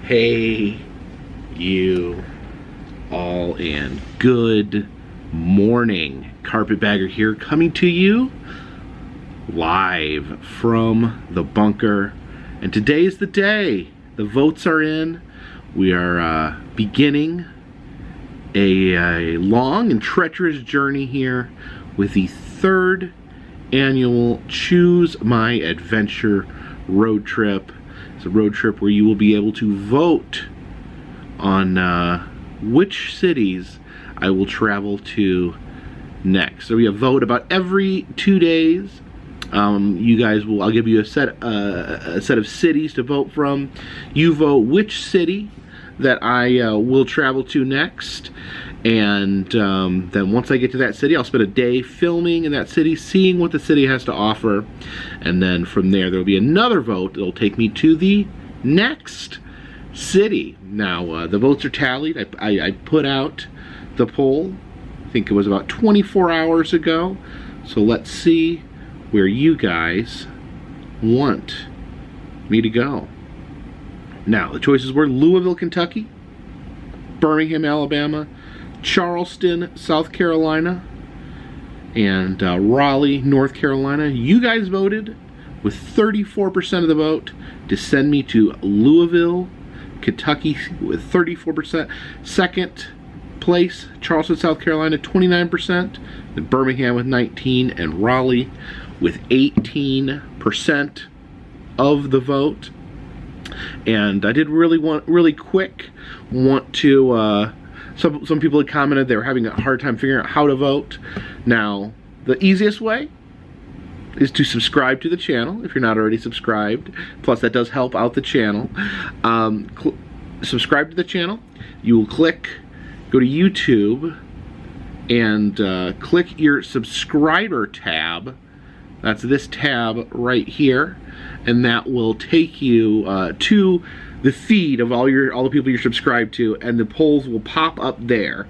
Hey, you all, and good morning. Carpetbagger here, coming to you live from the bunker. And today is the day. The votes are in. We are beginning a long and treacherous journey here with the third annual Choose My Adventure road trip. It's a road trip where you will be able to vote on which cities I will travel to next. So we have vote about every 2 days. You guys will, I'll give you a set of cities to vote from. You vote which city that I will travel to next, and then once I get to that city, I'll spend a day filming in that city, seeing what the city has to offer, and then from there will be another vote. It'll take me to the next city. Now the votes are tallied. I put out the poll, I think it was about 24 hours ago, so let's see where you guys want me to go. Now, the choices were Louisville, Kentucky, Birmingham, Alabama, Charleston, South Carolina, and Raleigh, North Carolina. You guys voted with 34% of the vote to send me to Louisville, Kentucky with 34%. Second place, Charleston, South Carolina, 29%. Then Birmingham with 19%, and Raleigh with 18% of the vote. And I did really quick want to some people had commented they were having a hard time figuring out how to vote. Now, the easiest way is to subscribe to the channel if you're not already subscribed. Plus, that does help out the channel. Subscribe to the channel. You will go to YouTube and click your subscriber tab. That's this tab right here, and that will take you to the feed of all the people you're subscribed to, and the polls will pop up there.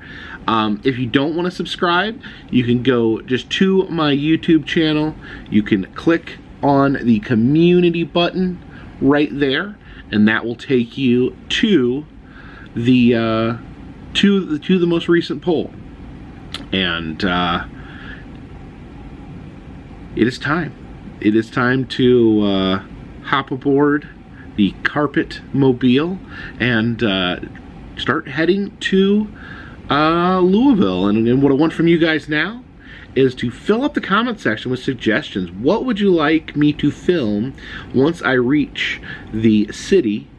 If you don't want to subscribe, you can go just to my YouTube channel. You can click on the community button right there, and that will take you to the most recent poll. And it is time. It is time to hop aboard the Carpetmobile and start heading to Louisville. And what I want from you guys now is to fill up the comment section with suggestions. What would you like me to film once I reach the city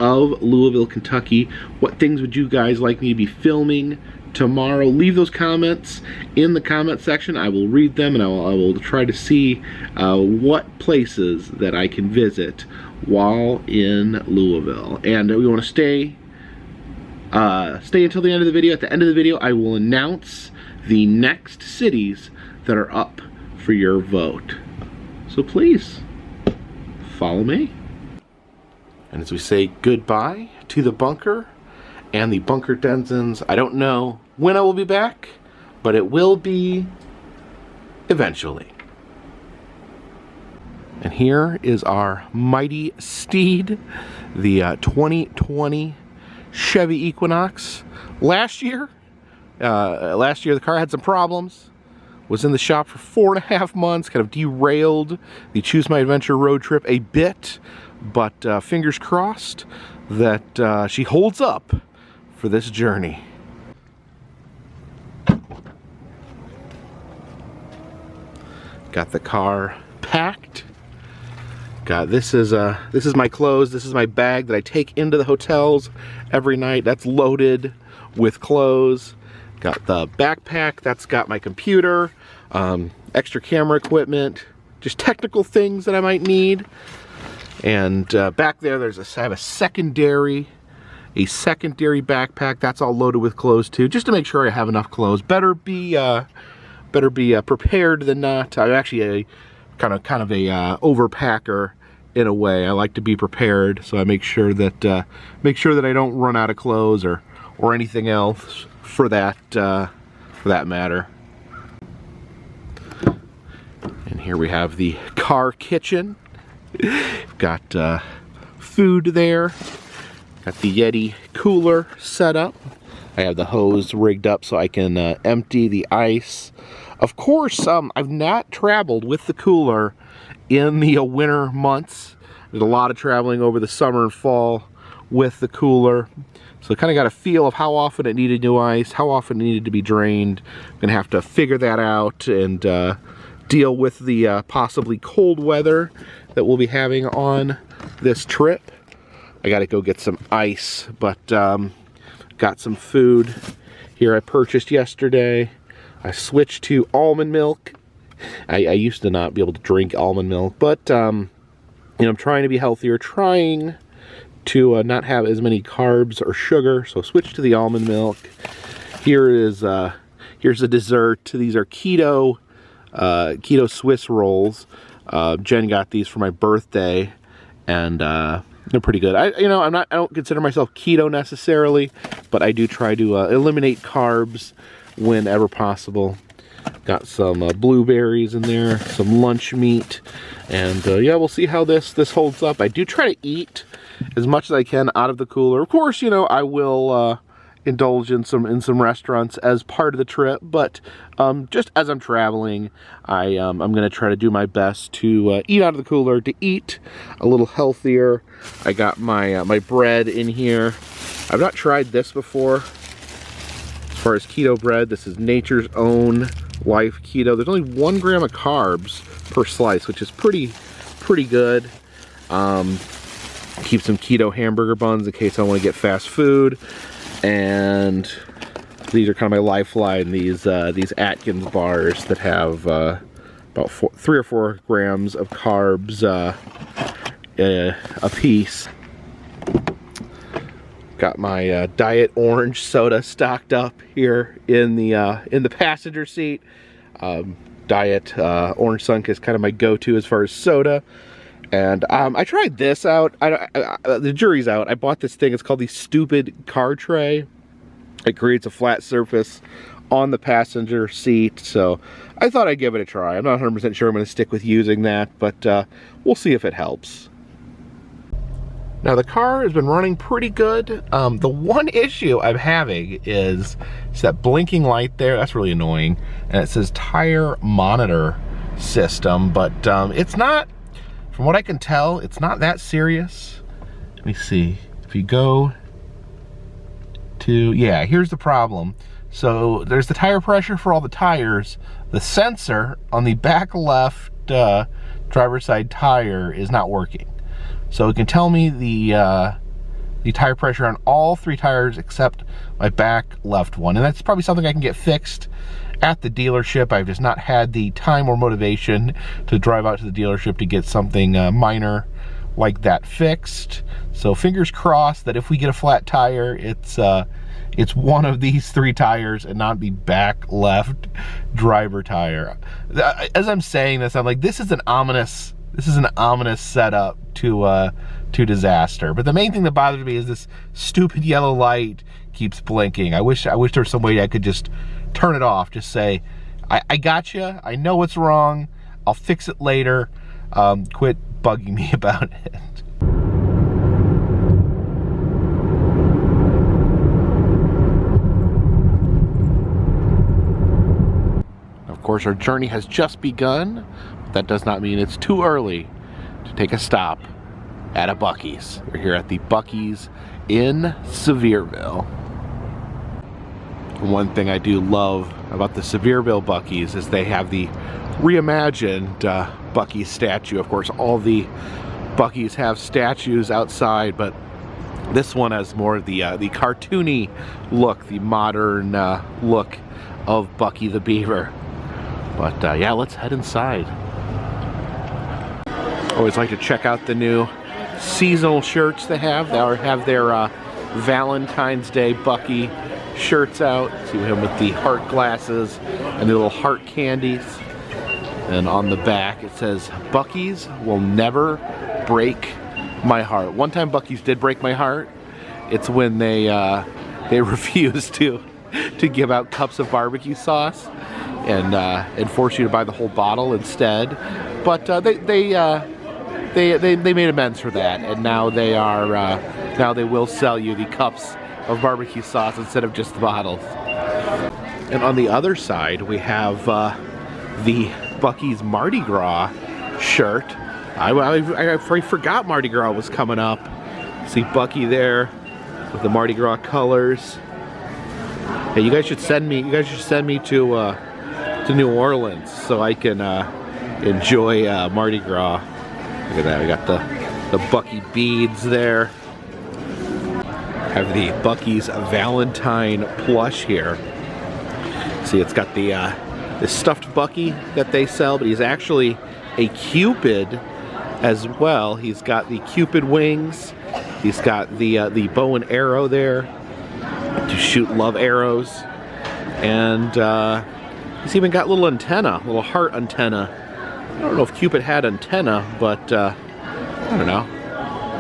of Louisville, Kentucky? What things would you guys like me to be filming tomorrow? Leave those comments in the comment section. I will read them, and I will try to see what places that I can visit while in Louisville. And we want to stay until the end of the video. At the end of the video, I will announce the next cities that are up for your vote. So please follow me. And as we say goodbye to the bunker and the bunker denizens, I don't know when I will be back, but it will be eventually. And here is our mighty steed, the 2020 Chevy Equinox. Last year the car had some problems, was in the shop for 4.5 months, kind of derailed the Choose My Adventure road trip a bit, but fingers crossed that she holds up for this journey. Got the car packed. This is my clothes. This is my bag that I take into the hotels every night. That's loaded with clothes. Got the backpack. That's got my computer, extra camera equipment, just technical things that I might need. And back there, I have a secondary backpack. That's all loaded with clothes too, just to make sure I have enough clothes. Better be prepared than not. I'm actually a kind of a overpacker in a way. I like to be prepared, so I make sure that I don't run out of clothes or anything else for that matter. And here we have the car kitchen. Got food there. Got the Yeti cooler set up. I have the hose rigged up so I can empty the ice. Of course, I've not traveled with the cooler in the winter months. There's a lot of traveling over the summer and fall with the cooler. So I kind of got a feel of how often it needed new ice, how often it needed to be drained. I'm gonna have to figure that out and deal with the possibly cold weather that we'll be having on this trip. I gotta go get some ice, but got some food here I purchased yesterday. I switched to almond milk. I used to not be able to drink almond milk, but you know, I'm trying to be healthier, trying to not have as many carbs or sugar, so switch to the almond milk. Here's a dessert. These are keto Swiss rolls. Jen got these for my birthday, and they're pretty good. I don't consider myself keto necessarily, but I do try to eliminate carbs whenever possible. Got some blueberries in there, some lunch meat, and yeah, we'll see how this holds up. I do try to eat as much as I can out of the cooler. Of course, you know, I will indulge in some restaurants as part of the trip, but just as I'm traveling, I'm gonna try to do my best to eat out of the cooler, to eat a little healthier. I got my my bread in here. I've not tried this before. As far as keto bread, this is Nature's Own Life Keto. There's only 1 gram of carbs per slice, which is pretty good. Keep some keto hamburger buns in case I want to get fast food. And these are kind of my lifeline, these Atkins bars that have about 3 or 4 grams of carbs a piece. Got my diet orange soda stocked up here in the passenger seat. Diet Orange Sunk is kind of my go-to as far as soda. And I tried this out. The jury's out. I bought this thing. It's called the Stupid Car Tray. It creates a flat surface on the passenger seat. So I thought I'd give it a try. I'm not 100% sure I'm going to stick with using that, but we'll see if it helps. Now the car has been running pretty good. The one issue I'm having is that blinking light there. That's really annoying. And it says tire monitor system, but it's not, from what I can tell, it's not that serious. Let me see. If you go to, yeah, here's the problem. So there's the tire pressure for all the tires. The sensor on the back left driver's side tire is not working. So it can tell me the tire pressure on all 3 tires except my back left one. And that's probably something I can get fixed at the dealership. I've just not had the time or motivation to drive out to the dealership to get something minor like that fixed. So fingers crossed that if we get a flat tire, it's one of these 3 tires and not the back left driver tire. As I'm saying this, I'm like, this is an ominous setup to disaster. But the main thing that bothers me is this stupid yellow light keeps blinking. I wish there was some way I could just turn it off. Just say, I got you. I know what's wrong. I'll fix it later. Quit bugging me about it. Of course, our journey has just begun. That does not mean it's too early to take a stop at a Buc-Ee's. We're here at the Buc-Eees in Sevierville. One thing I do love about the Sevierville Buc-Eees is they have the reimagined Buc-Ee's statue. Of course, all the Buc-Ee's have statues outside, but this one has more of the cartoony look, the modern look of Buc-Ee the Beaver. But yeah, let's head inside. Always like to check out the new seasonal shirts they have. They have their Valentine's Day Buc-Ee shirts out. See him with the heart glasses and the little heart candies. And on the back it says, Buc-Ee's will never break my heart. One time Buc-Ee's did break my heart. It's when they refused to give out cups of barbecue sauce and force you to buy the whole bottle instead. But they made amends for that, and now they are now they will sell you the cups of barbecue sauce instead of just the bottles. And on the other side, we have the Buc-Eees Mardi Gras shirt. I forgot Mardi Gras was coming up. See Buc-Ee there with the Mardi Gras colors. Hey, you guys should send me. You guys should send me to New Orleans so I can enjoy Mardi Gras. Look at that. We got the Buc-Ee beads there. Have the Buc-Ee's Valentine plush here. See, it's got the stuffed Buc-Ee that they sell, but he's actually a Cupid as well. He's got the Cupid wings. He's got the bow and arrow there to shoot love arrows, and he's even got little antenna, little heart antenna. I don't know if Cupid had antenna, but I don't know.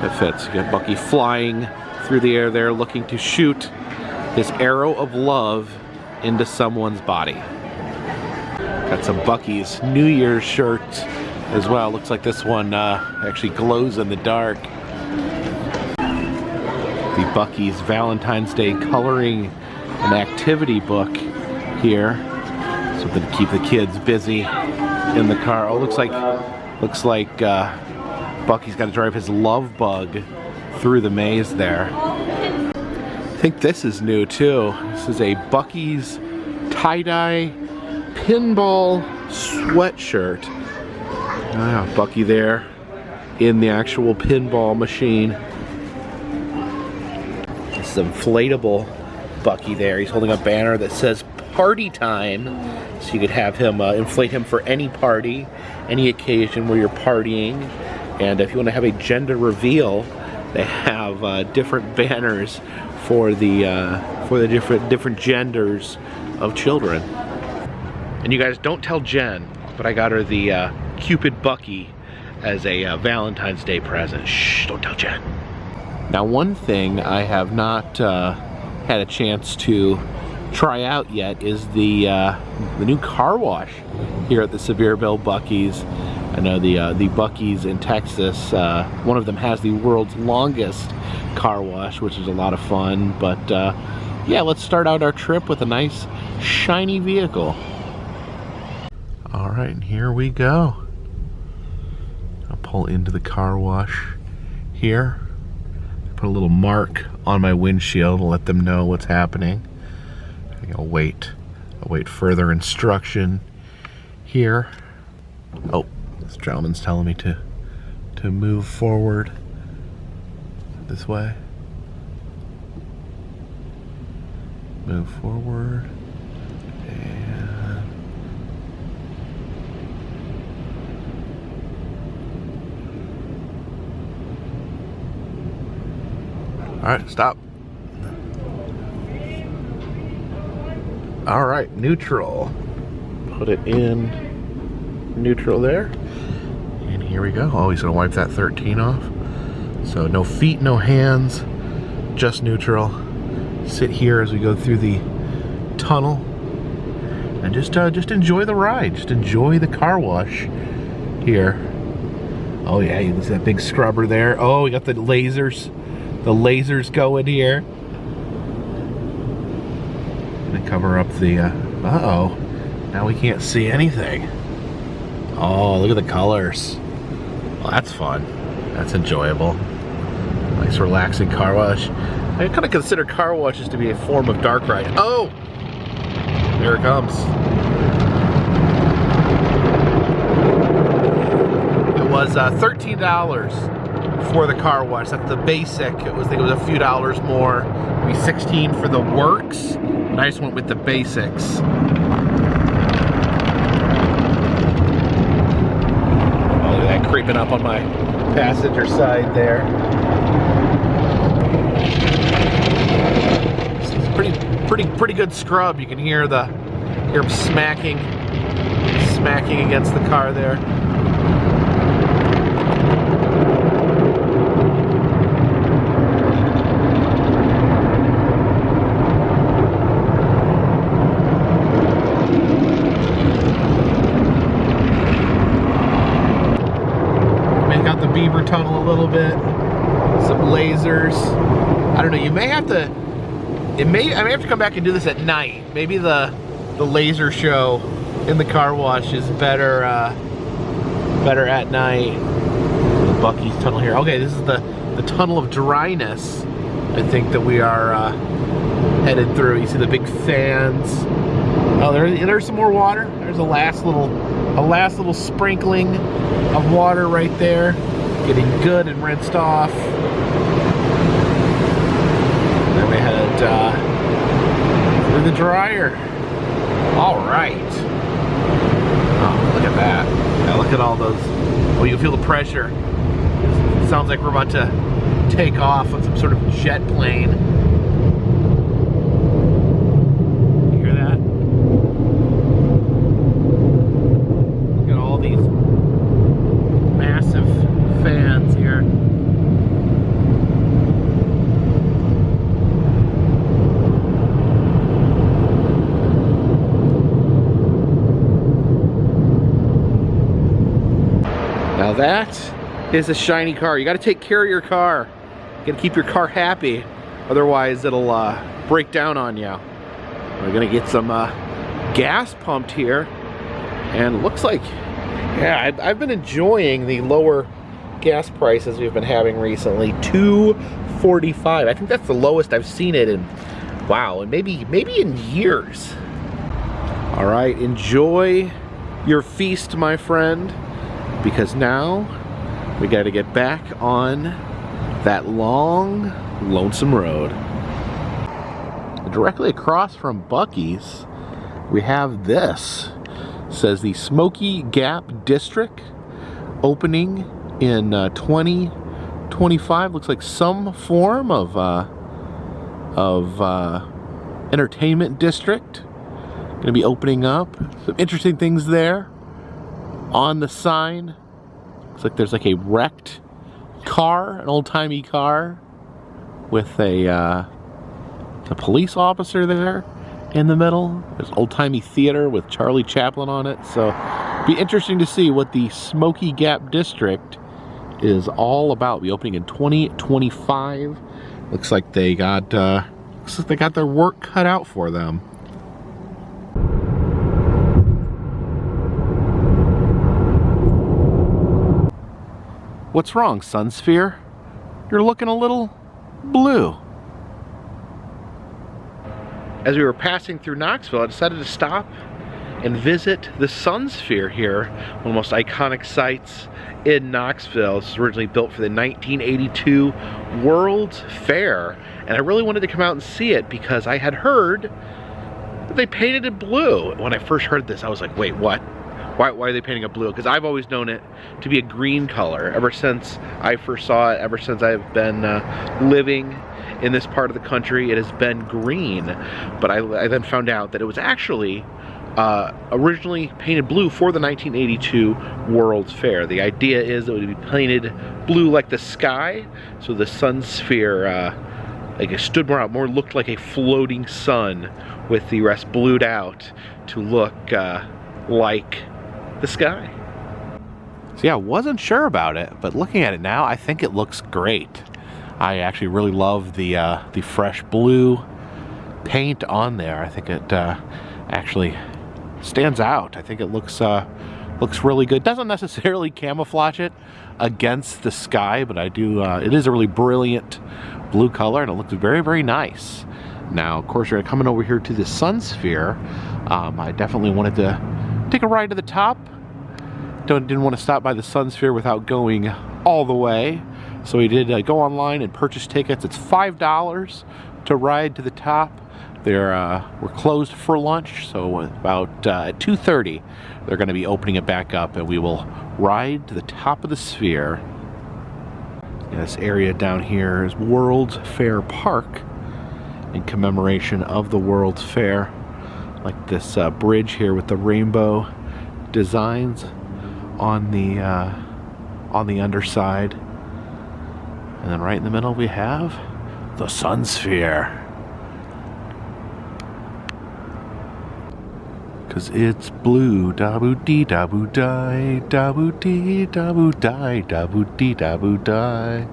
It fits. You got Buc-Ee flying through the air there, looking to shoot his arrow of love into someone's body. Got some Buc-Ee's New Year's shirts as well. Looks like this one actually glows in the dark. The Buc-Ee's Valentine's Day coloring and activity book here. Something to keep the kids busy in the car. Oh, looks like Buc-Ee's got to drive his love bug through the maze there. I think this is new too. This is a Buc-Ee's tie-dye pinball sweatshirt. Buc-Ee there in the actual pinball machine. This is inflatable Buc-Ee there. He's holding a banner that says party time. So you could have him, inflate him for any party, any occasion where you're partying. And if you want to have a gender reveal, they have different banners for the different genders of children. And you guys don't tell Jen, but I got her the Cupid Buc-Ee as a Valentine's Day present. Shh, don't tell Jen. Now, one thing I have not had a chance to try out yet is the new car wash here at the Seville Buc-Ee's. I know the Buc-Ee's in Texas, one of them has the world's longest car wash, which is a lot of fun. But yeah, let's start out our trip with a nice shiny vehicle. All right, and here we go. I'll pull into the car wash here. Put a little mark on my windshield to let them know what's happening. I'll wait further instruction here. Oh, this gentleman's telling me to move forward this way. Move forward. And all right, stop. All right, neutral. Put it in neutral there. And here we go. Oh, he's gonna wipe that 13 off. So no feet, no hands, just neutral. Sit here as we go through the tunnel and just enjoy the ride. Just enjoy the car wash here. Oh yeah, you see that big scrubber there. Oh, we got the lasers going here. Gonna cover up the uh-oh, now we can't see anything. Oh, look at the colors. Well, that's fun. That's enjoyable. Nice relaxing car wash. I kind of consider car washes to be a form of dark ride. Oh! There it comes. It was $13 for the car wash. That's the basic. I think it was a few dollars more. Maybe $16 for the works. And I just went with the basics. Oh, look at that creeping up on my passenger side there. Pretty good scrub. You can hear him smacking against the car there. lasers. I don't know, you may have to, I may have to come back and do this at night. Maybe the laser show in the car wash is better better at night. The Bucc-Eees tunnel here. Okay, this is the tunnel of dryness, I think, that we are headed through. You see the big fans. Oh, there's some more water. There's a last little sprinkling of water right there, getting good and rinsed off. Then we head through the dryer. All right. Oh, look at that. Now look at all those. Oh, you feel the pressure. It sounds like we're about to take off on some sort of jet plane. You hear that? Look at all these massive fans here. Now that is a shiny car. You got to take care of your car. You got to keep your car happy, otherwise it'll break down on you. We're gonna get some gas pumped here, and it looks like, yeah, I've been enjoying the lower gas prices we've been having recently. $2.45. I think that's the lowest I've seen it in, wow, and maybe in years. All right, enjoy your feast, my friend, because now we got to get back on that long, lonesome road. Directly across from Bucc-Eees, we have this. It says the Smokey Gap District, opening in 2025. Looks like some form of entertainment district. Going to be opening up. Some interesting things there. On the sign, looks like there's like a wrecked car, an old-timey car, with a police officer there in the middle. There's old-timey theater with Charlie Chaplin on it. So it'd be interesting to see what the Smokey Gap District is all about. Be opening in 2025. Looks like they got their work cut out for them. What's wrong, Sunsphere? You're looking a little blue. As we were passing through Knoxville, I decided to stop and visit the Sunsphere here, one of the most iconic sites in Knoxville. This was originally built for the 1982 World's Fair, and I really wanted to come out and see it because I had heard that they painted it blue. When I first heard this, I was like, wait, what? Why are they painting it blue? Because I've always known it to be a green color ever since I first saw it, ever since I've been living in this part of the country. It has been green. But I then found out that it was actually originally painted blue for the 1982 World's Fair. The idea is that it would be painted blue like the sky, so the Sunsphere like it stood more looked like a floating sun, with the rest blued out to look like the sky. So yeah, I wasn't sure about it, but looking at it now, I think it looks great. I actually really love the fresh blue paint on there. I think it actually stands out. I think it looks really good. Doesn't necessarily camouflage it against the sky, but I do. It is a really brilliant blue color, and it looks very, very nice. Now, of course, you're coming over here to the Sunsphere. I definitely wanted to take a ride to the top. Didn't want to stop by the Sunsphere without going all the way. So we did go online and purchase tickets. It's $5 to ride to the top. We're closed for lunch, so about at 2:30 they're going to be opening it back up, and we will ride to the top of the sphere. And this area down here is World's Fair Park, in commemoration of the World's Fair. Like this bridge here with the rainbow designs on the underside, and then right in the middle we have the Sunsphere, because it's blue. Dabu dee dabu die, dabu dee dabu die, dabu dee dabu die.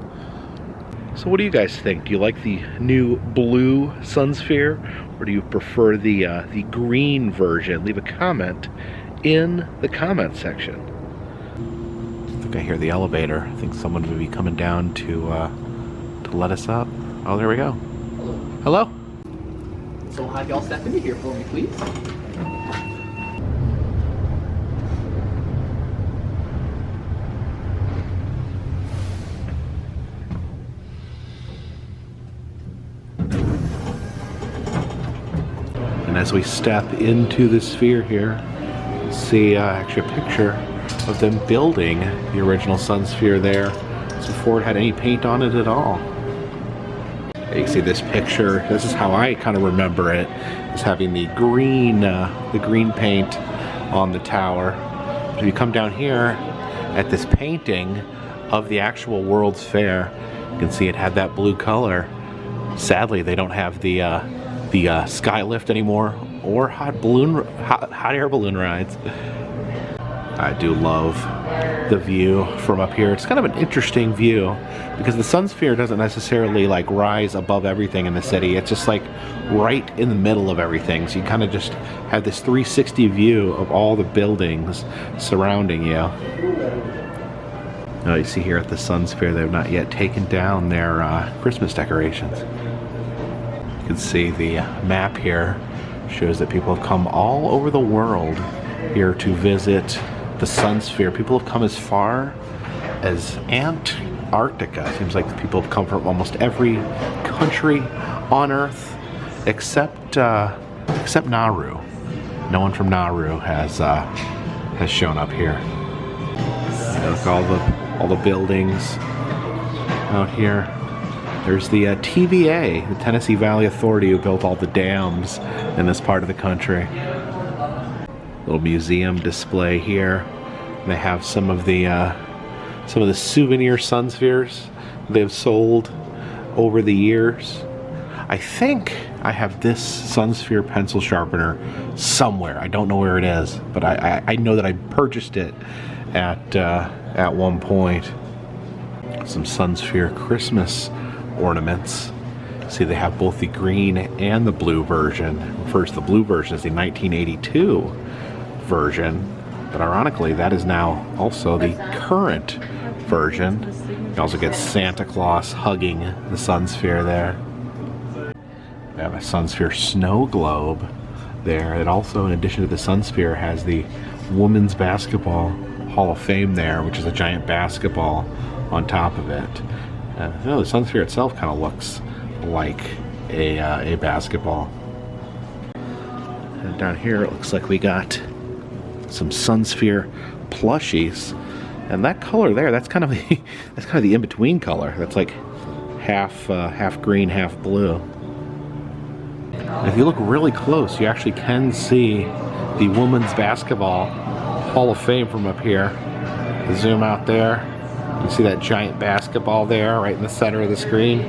So what do you guys think? Do you like the new blue Sunsphere, or do you prefer the green version? Leave a comment in the comment section. I think I hear the elevator. I think someone may be coming down to let us up. Oh, there we go. Hello. So we'll have y'all step into here for me, please. And as we step into the sphere here, you'll see actually a picture of them building the original Sunsphere there. So before it had any paint on it at all. You can see this picture. This is how I kind of remember it, is having the green paint on the tower. If you come down here at this painting of the actual World's Fair, you can see it had that blue color. Sadly, they don't have the skylift anymore, or hot air balloon rides. I do love the view from up here. It's kind of an interesting view because the Sunsphere doesn't necessarily like rise above everything in the city. It's just like right in the middle of everything. So you kind of just have this 360 view of all the buildings surrounding you. Now you see here at the Sunsphere, they've not yet taken down their Christmas decorations. You can see the map here shows that people have come all over the world here to visit the Sunsphere. People have come as far as Antarctica. Seems like people have come from almost every country on Earth except Nauru. No one from Nauru has shown up here. Look, all the buildings out here. There's the TVA, the Tennessee Valley Authority, who built all the dams in this part of the country. Little museum display here. They have some of the souvenir Sunspheres they've sold over the years. I think I have this Sunsphere pencil sharpener somewhere. I don't know where it is, but I know that I purchased it at one point. Some Sunsphere Christmas ornaments. See, they have both the green and the blue version. First, the blue version is the 1982 version, but ironically that is now also the current version. You also get Santa Claus hugging the Sunsphere there. We have a Sunsphere snow globe there. It also, in addition to the Sunsphere, has the Women's Basketball Hall of Fame there, which is a giant basketball on top of it. The Sunsphere itself kind of looks like a basketball. And down here it looks like we got some Sunsphere plushies, and that color there, that's kind of the in-between color. That's like half green, half blue. And if you look really close, you actually can see the Women's Basketball Hall of Fame from up here. Zoom out there, you see that giant basketball there right in the center of the screen.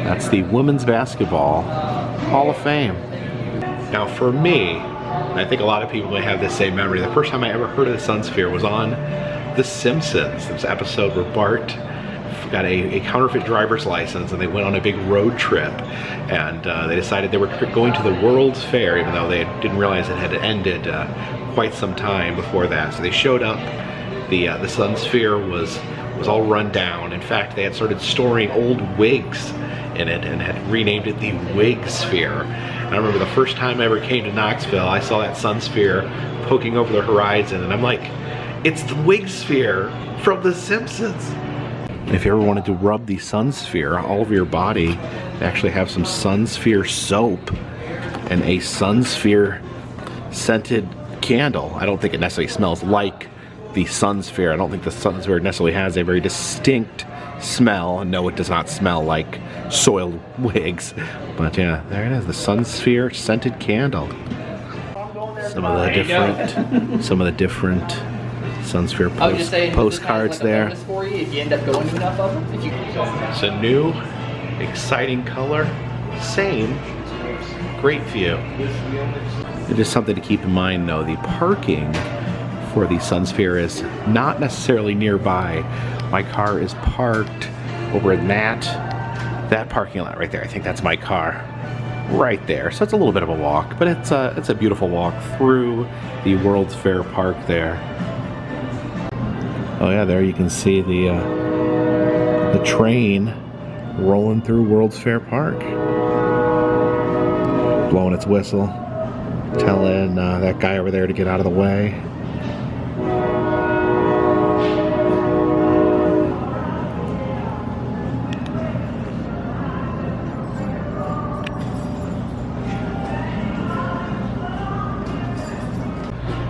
That's the Women's Basketball Hall of Fame. Now for me, I think a lot of people may have the same memory. The first time I ever heard of the Sunsphere was on The Simpsons. This episode where Bart got a counterfeit driver's license and they went on a big road trip, and they decided they were going to the World's Fair, even though they didn't realize it had ended quite some time before that. So they showed up. The Sunsphere was all run down. In fact, they had started storing old wigs in it and had renamed it the Wig Sphere. And I remember the first time I ever came to Knoxville, I saw that Sunsphere poking over the horizon, and I'm like, it's the Wig Sphere from The Simpsons. If you ever wanted to rub the Sunsphere all over your body, they actually have some Sunsphere soap and a Sunsphere scented candle. I don't think it necessarily smells like the Sunsphere. I don't think the Sunsphere necessarily has a very distinct smell. No, it does not smell like soiled wigs. But yeah, there it is, the Sunsphere scented candle. Some of the different Sunsphere postcards there. If you end up going to enough of them, it's a new, exciting color, same great view. It is something to keep in mind though, the parking for the Sunsphere is not necessarily nearby. My car is parked over in that that parking lot right there. I think that's my car right there. So it's a little bit of a walk, but it's a beautiful walk through the World's Fair Park there. Oh yeah, there you can see the train rolling through World's Fair Park, blowing its whistle, telling that guy over there to get out of the way.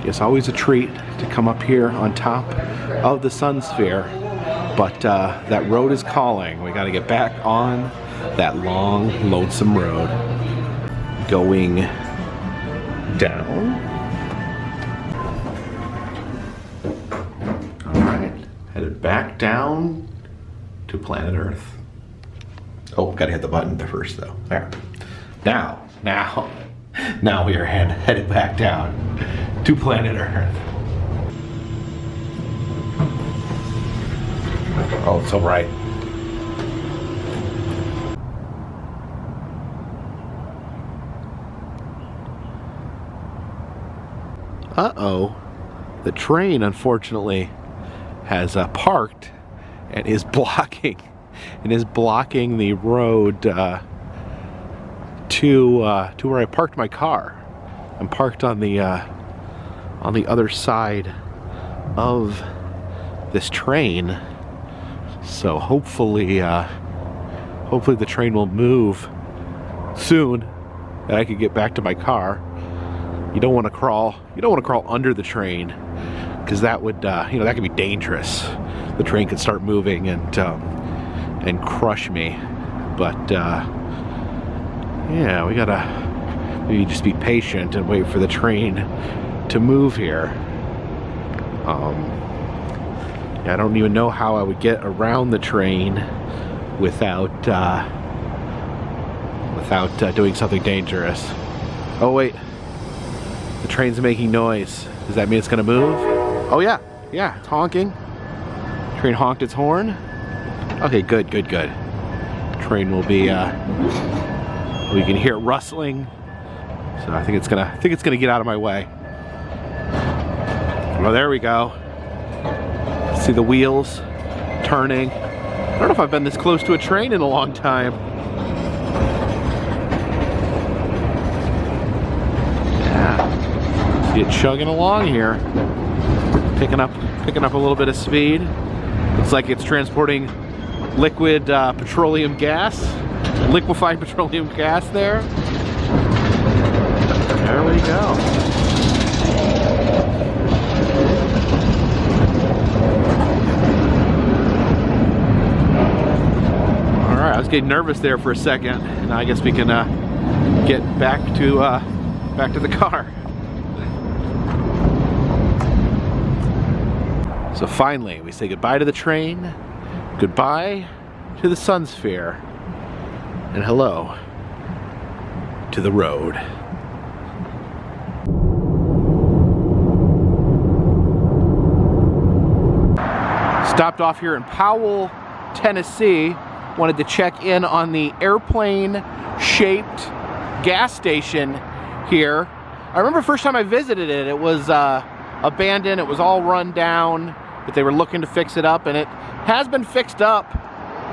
It's always a treat to come up here on top of the Sunsphere, but that road is calling. We got to get back on that long, lonesome road. Going down. All right, headed back down to planet Earth. Oh, gotta hit the button first though. There. Now we are headed back down to planet Earth. Oh, it's so bright. Uh-oh. The train, unfortunately, has parked and is blocking the road to where I parked my car. I'm parked on the other side of this train, so hopefully the train will move soon, and I can get back to my car. You don't want to crawl under the train, because that would that could be dangerous. The train could start moving and crush me. But yeah, we gotta maybe just be patient and wait for the train to move here. I don't even know how I would get around the train without doing something dangerous. Oh wait, the train's making noise. Does that mean it's gonna move? Oh yeah, it's honking. Train honked its horn. Okay, good. Train will be we can hear it rustling. So I think it's gonna get out of my way. Well, there we go. See the wheels turning. I don't know if I've been this close to a train in a long time. Yeah. See it chugging along here. Picking up a little bit of speed. Looks like it's transporting liquid petroleum gas. Liquefied petroleum gas there. There we go. Alright, I was getting nervous there for a second, and I guess we can get back to the car. So finally, we say goodbye to the train, goodbye to the Sunsphere, and hello to the road. Stopped off here in Powell, Tennessee. Wanted to check in on the airplane-shaped gas station here. I remember first time I visited it, it was abandoned, it was all run down, but they were looking to fix it up, and it has been fixed up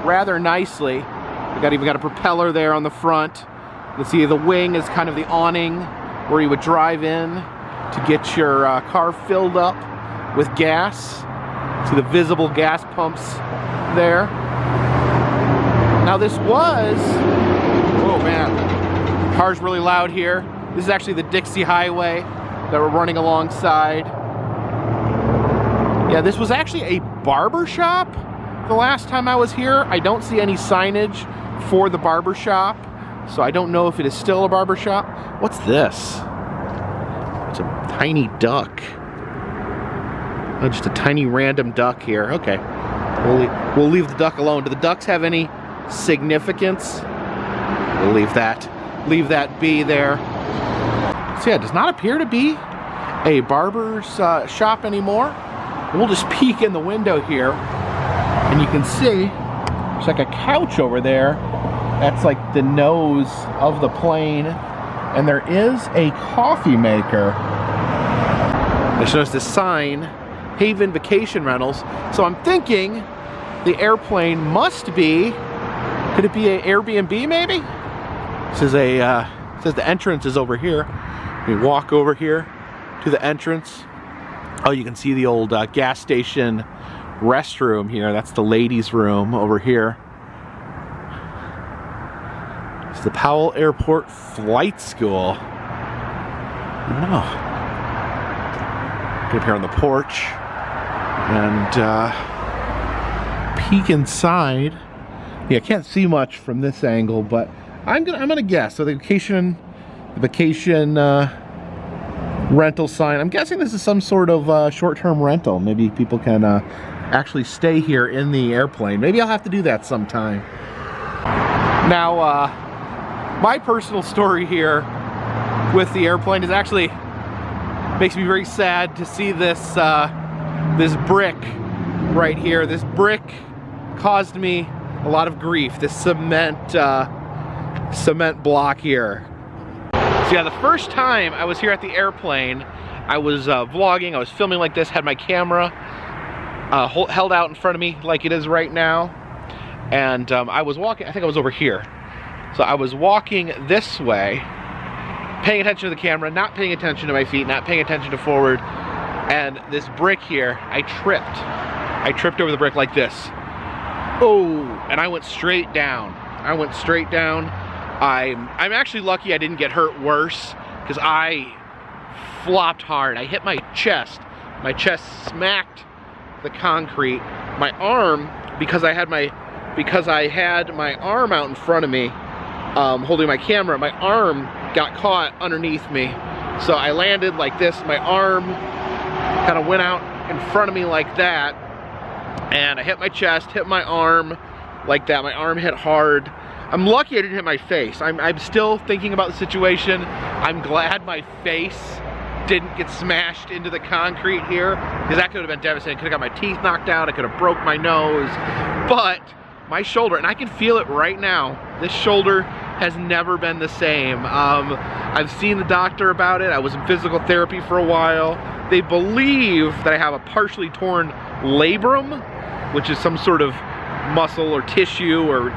rather nicely. We even got a propeller there on the front. You can see the wing is kind of the awning where you would drive in to get your car filled up with gas. See the visible gas pumps there. Now this was, oh man, car's really loud here. This is actually the Dixie Highway that we're running alongside. Yeah, this was actually a barber shop the last time I was here. I don't see any signage for the barber shop, so I don't know if it is still a barber shop. What's this? It's a tiny duck. Oh, just a tiny random duck here. Okay, we'll leave the duck alone. Do the ducks have any significance? We'll leave that be there. So yeah, it does not appear to be a barber's shop anymore. We'll just peek in the window here, and you can see there's like a couch over there That's like the nose of the plane. And there is a coffee maker. It shows this sign, Haven Vacation Rentals. So I'm thinking the airplane must be, could it be an Airbnb maybe? This is a, says the entrance is over here. We walk over here to the entrance. Oh, you can see the old gas station restroom here. That's the ladies' room over here. It's the Powell Airport Flight School. I don't know. Get up here on the porch and peek inside. Yeah, I can't see much from this angle, but I'm gonna guess. So the vacation rental sign. I'm guessing this is some sort of short-term rental. Maybe people can actually stay here in the airplane. Maybe I'll have to do that sometime. Now, my personal story here with the airplane is actually makes me very sad to see this this brick right here. This brick caused me a lot of grief. This cement block here. So yeah, the first time I was here at the airplane, I was vlogging, I was filming like this, had my camera held out in front of me like it is right now. And I was walking, I think I was over here. So I was walking this way, paying attention to the camera, not paying attention to my feet, not paying attention to forward. And this brick here, I tripped. I tripped over the brick like this. Oh, and I went straight down. I went straight down. I'm actually lucky I didn't get hurt worse because I flopped hard. I hit my chest. My chest smacked the concrete. My arm, because I had my arm out in front of me, holding my camera, my arm got caught underneath me. So I landed like this. My arm kind of went out in front of me like that. And I hit my chest, hit my arm like that. My arm hit hard. I'm lucky I didn't hit my face. I'm still thinking about the situation. I'm glad my face didn't get smashed into the concrete here, because that could have been devastating. Could have got my teeth knocked out. I could have broke my nose. But my shoulder, and I can feel it right now, this shoulder has never been the same. I've seen the doctor about it. I was in physical therapy for a while. They believe that I have a partially torn labrum, which is some sort of muscle or tissue or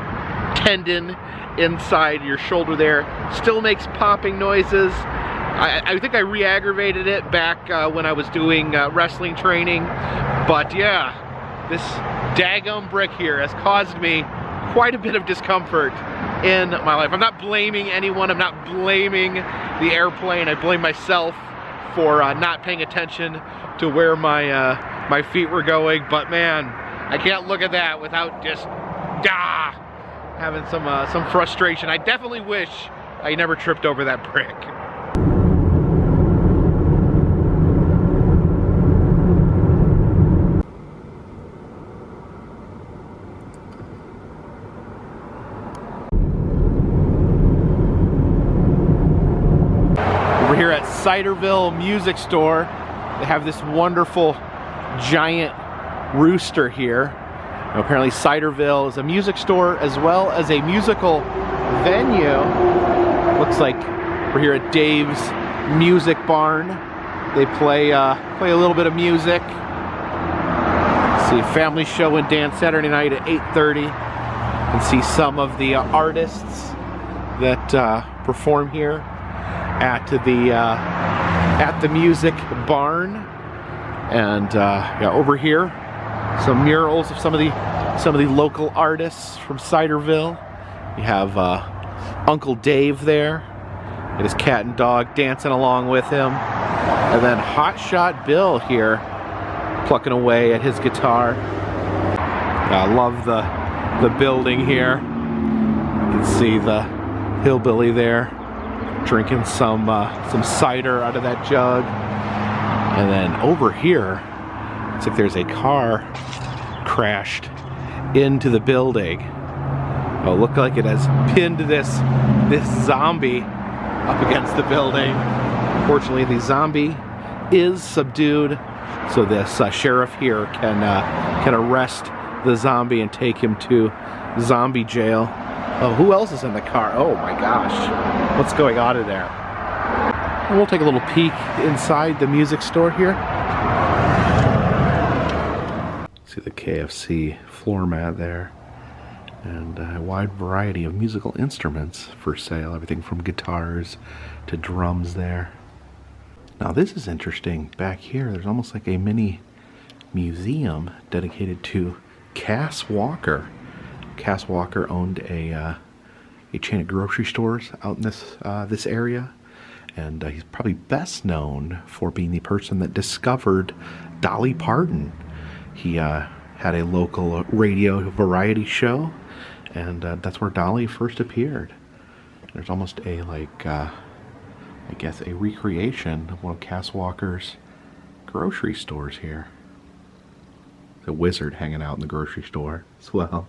tendon inside your shoulder there. Still makes popping noises. I think I re-aggravated it back when I was doing wrestling training. But yeah, this daggum brick here has caused me quite a bit of discomfort in my life. I'm not blaming anyone. I'm not blaming the airplane. I blame myself for not paying attention to where my feet were going. But man, I can't look at that without just having some frustration. I definitely wish I never tripped over that brick. Over here at Ciderville Music Store, they have this wonderful giant rooster here. Now, apparently Ciderville is a music store as well as a musical venue. Looks like we're here at Dave's Music Barn. They play a little bit of music. See a family show and dance Saturday night at 8:30. And see some of the artists that perform here at the Music Barn. And yeah, over here, some murals of some of the local artists from Ciderville. You have Uncle Dave there, and his cat and dog dancing along with him, and then Hotshot Bill here, plucking away at his guitar. I love the building here. You can see the hillbilly there, drinking some cider out of that jug. And then over here, it's like there's a car crashed into the building. Oh, look like it has pinned this zombie up against the building. Fortunately, the zombie is subdued, so this sheriff here can arrest the zombie and take him to zombie jail. Oh, who else is in the car? Oh my gosh. What's going on in there? We'll take a little peek inside the music store here. See the KFC floor mat there. And a wide variety of musical instruments for sale. Everything from guitars to drums there. Now this is interesting. Back here, there's almost like a mini museum dedicated to Cass Walker. Cass Walker owned a chain of grocery stores out in this area, and he's probably best known for being the person that discovered Dolly Parton. He had a local radio variety show, and that's where Dolly first appeared. There's almost a I guess a recreation of one of Cass Walker's grocery stores here. The wizard hanging out in the grocery store as well.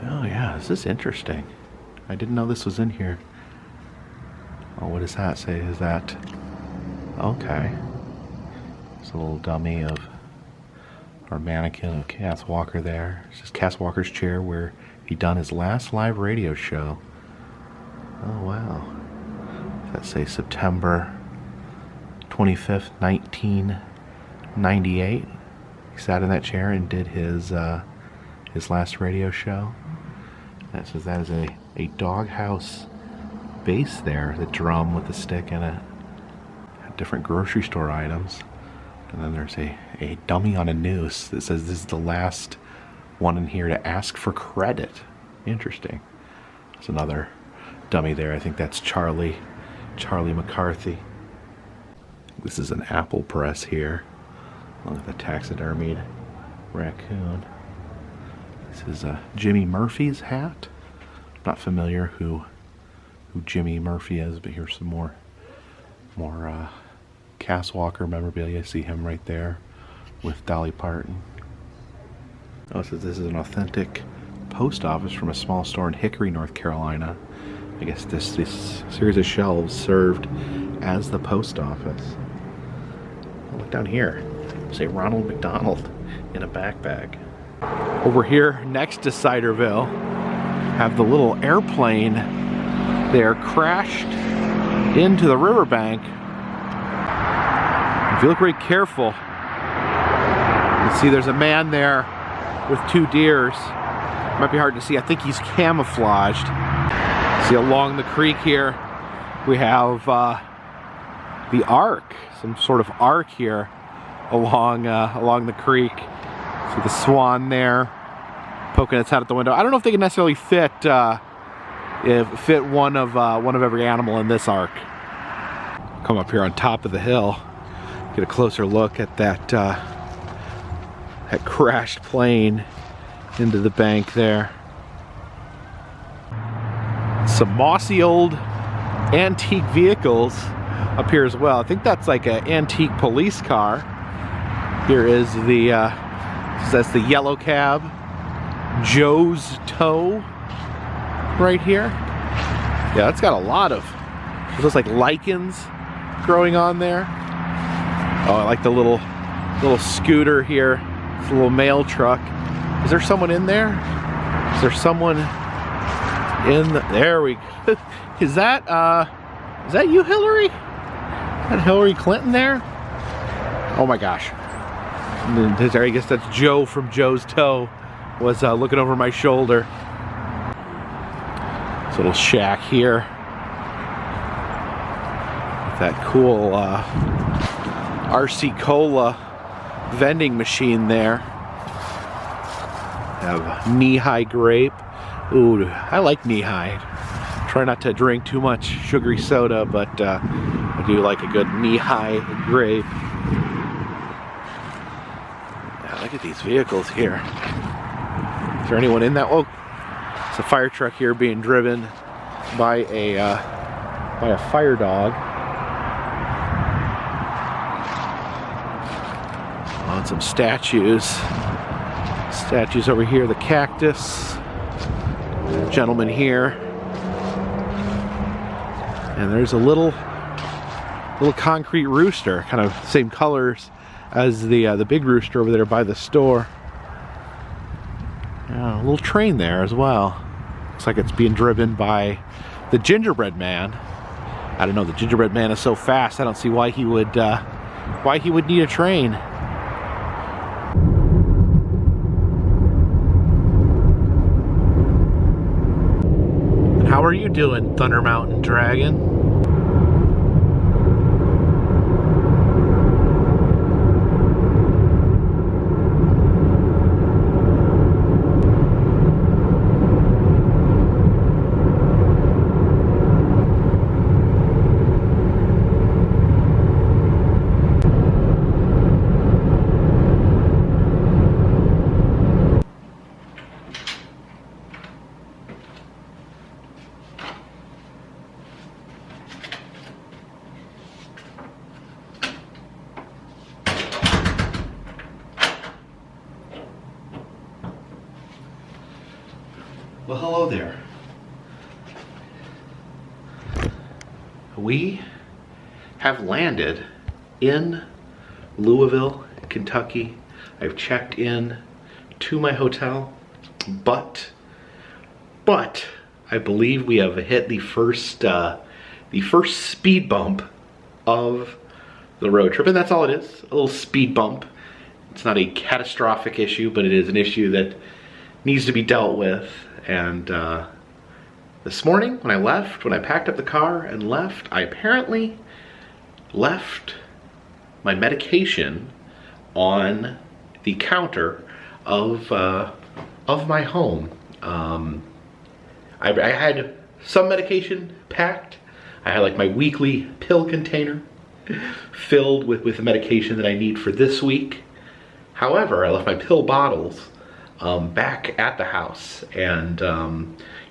Oh yeah, this is interesting. I didn't know this was in here. Oh, what does that say? Is that... Okay. It's a little dummy of... our mannequin of Cass Walker there. This is Cass Walker's chair where he done his last live radio show. Oh wow. Does that say September 25th, 1998? He sat in that chair and did his last radio show. That says that is a doghouse bass there, the drum with the stick in it. Different grocery store items. And then there's a dummy on a noose that says this is the last one in here to ask for credit. Interesting. There's another dummy there. I think that's Charlie McCarthy. This is an apple press here, along with a taxidermied raccoon. This is Jimmy Murphy's hat. Not familiar who Jimmy Murphy is, but here's some more Cass Walker memorabilia. See him right there with Dolly Parton. Oh, so this is an authentic post office from a small store in Hickory, North Carolina. I guess this series of shelves served as the post office. Oh, look down here. Say Ronald McDonald in a backpack. Over here next to Ciderville, have the little airplane there crashed into the riverbank. If you look very careful, you can see there's a man there with two deers. Might be hard to see. I think he's camouflaged. See along the creek here, we have the ark, some sort of ark here along the creek. See the swan there, poking its head out the window. I don't know if they can necessarily fit one of every animal in this ark. Come up here on top of the hill, get a closer look at that crashed plane into the bank there. Some mossy old antique vehicles up here as well. I think that's like an antique police car. Here is that's the yellow cab, Joe's Tow, right here. Yeah, it's got a lot of, it looks like lichens growing on there. Oh, I like the little scooter here. It's a little mail truck. Is there someone in there? Is there someone in the, there we go. Is that you, Hillary? Is that Hillary Clinton there? Oh my gosh. I guess that's Joe from Joe's Tow was looking over my shoulder. This little shack here with that cool RC Cola vending machine there. Have knee-high grape. Ooh, I like knee-high. Try not to drink too much sugary soda, but I do like a good knee-high grape. Yeah, look at these vehicles here. Is there anyone in that? Oh, it's a fire truck here being driven by a fire dog. Oh, and some statues. Statues over here. The cactus. Gentleman here. And there's a little concrete rooster, kind of same colors as the big rooster over there by the store. Yeah, little train there as well. Looks like it's being driven by the gingerbread man. I don't know, the gingerbread man is so fast, I don't see why he would need a train. And how are you doing, Thunder Mountain Dragon? Well, hello there. We have landed in Louisville, Kentucky. I've checked in to my hotel, but I believe we have hit the first speed bump of the road trip, and that's all it is, a little speed bump. It's not a catastrophic issue, but it is an issue that needs to be dealt with. And this morning when I packed up the car and left, I apparently left my medication on the counter of my home. I had some medication packed. I had like my weekly pill container filled with the medication that I need for this week. However, I left my pill bottles back at the house, and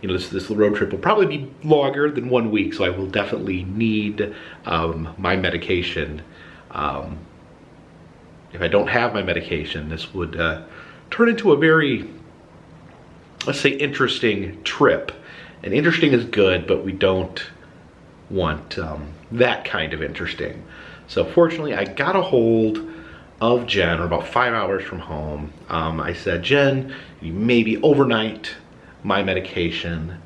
you know, this road trip will probably be longer than 1 week, so I will definitely need my medication. If I don't have my medication, this would turn into a very, let's say, interesting trip. And interesting is good, but we don't want that kind of interesting. So fortunately, I got a hold of Jen. We're about 5 hours from home. I said, Jen, you maybe overnight my medication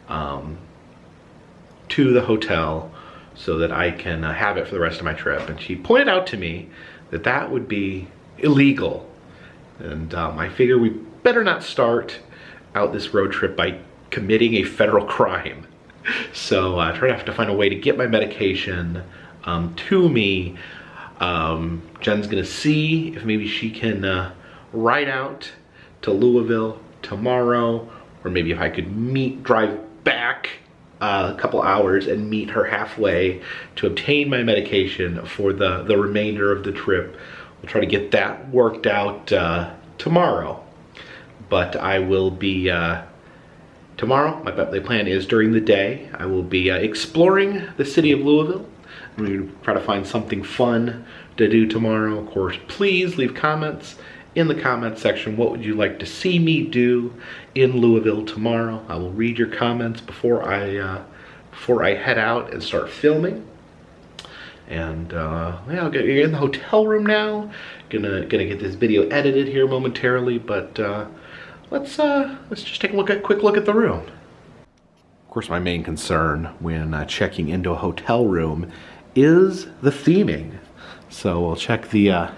to the hotel so that I can have it for the rest of my trip. And she pointed out to me that that would be illegal. And I figure we better not start out this road trip by committing a federal crime. So I try to have to find a way to get my medication to me. Jen's gonna see if maybe she can ride out to Louisville tomorrow, or maybe if I could drive back a couple hours and meet her halfway to obtain my medication for the remainder of the trip. We'll try to get that worked out tomorrow. But I will be, tomorrow, my plan is during the day, I will be exploring the city of Louisville. I'm going to try to find something fun to do tomorrow. Of course, please leave comments in the comment section. What would you like to see me do in Louisville tomorrow? I will read your comments before I head out and start filming. And yeah, I'll get in the hotel room now. Gonna get this video edited here momentarily, but let's just take a quick look at the room. Of course, my main concern when checking into a hotel room is the theming. So we'll check the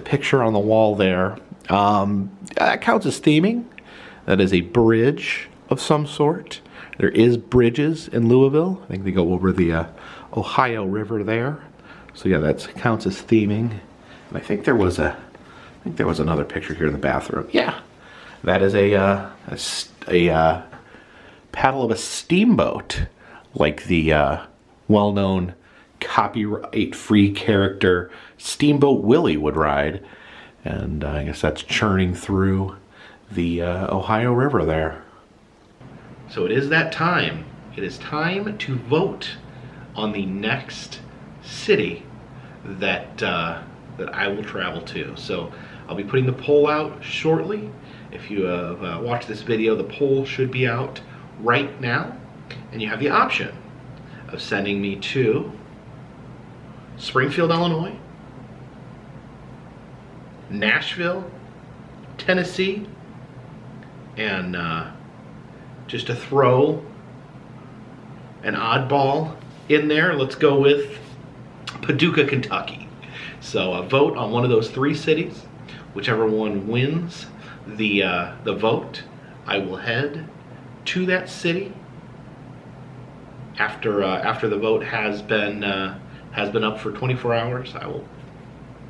picture on the wall there. That counts as theming. That is a bridge of some sort. There is bridges in Louisville. I think they go over the Ohio River there. So yeah, that counts as theming. And I think there was another picture here in the bathroom. Yeah, that is a paddle of a steamboat, like the well-known copyright-free character Steamboat Willie would ride. And I guess that's churning through the Ohio River there. So it is that time. It is time to vote on the next city that I will travel to. So I'll be putting the poll out shortly. If you have watched this video, the poll should be out right now. And you have the option of sending me to Springfield, Illinois, Nashville, Tennessee, And just to throw an oddball in there, let's go with Paducah, Kentucky. So vote on one of those 3 cities. Whichever one wins the vote, I will head to that city after the vote has been up for 24 hours. I will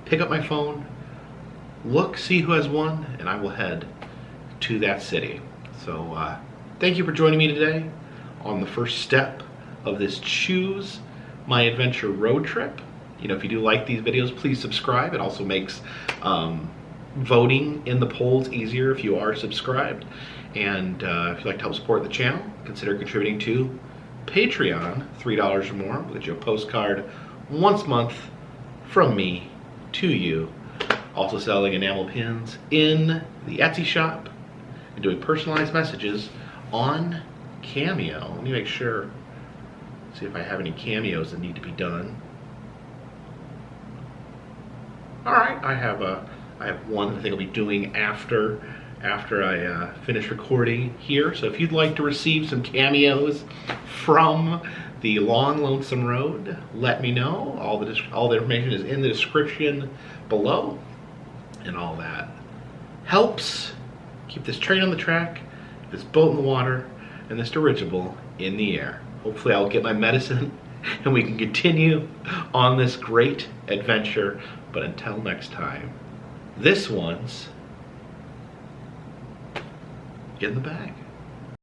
pick up my phone, look, see who has won, and I will head to that city. So thank you for joining me today on the first step of this Choose My Adventure road trip. You know, if you do like these videos, please subscribe. It also makes voting in the polls easier if you are subscribed. And if you'd like to help support the channel, consider contributing to Patreon. $3 or more will get you a postcard once a month from me to you. Also selling enamel pins in the Etsy shop and doing personalized messages on Cameo. Let me make sure, see if I have any cameos that need to be done. All right, I have one that I think I'll be doing after I finish recording here. So if you'd like to receive some cameos from the long lonesome road, let me know. All the information is in the description below, and all that helps keep this train on the track, this boat in the water, and this dirigible in the air. Hopefully I'll get my medicine and we can continue on this great adventure. But until next time, this one's in the bag.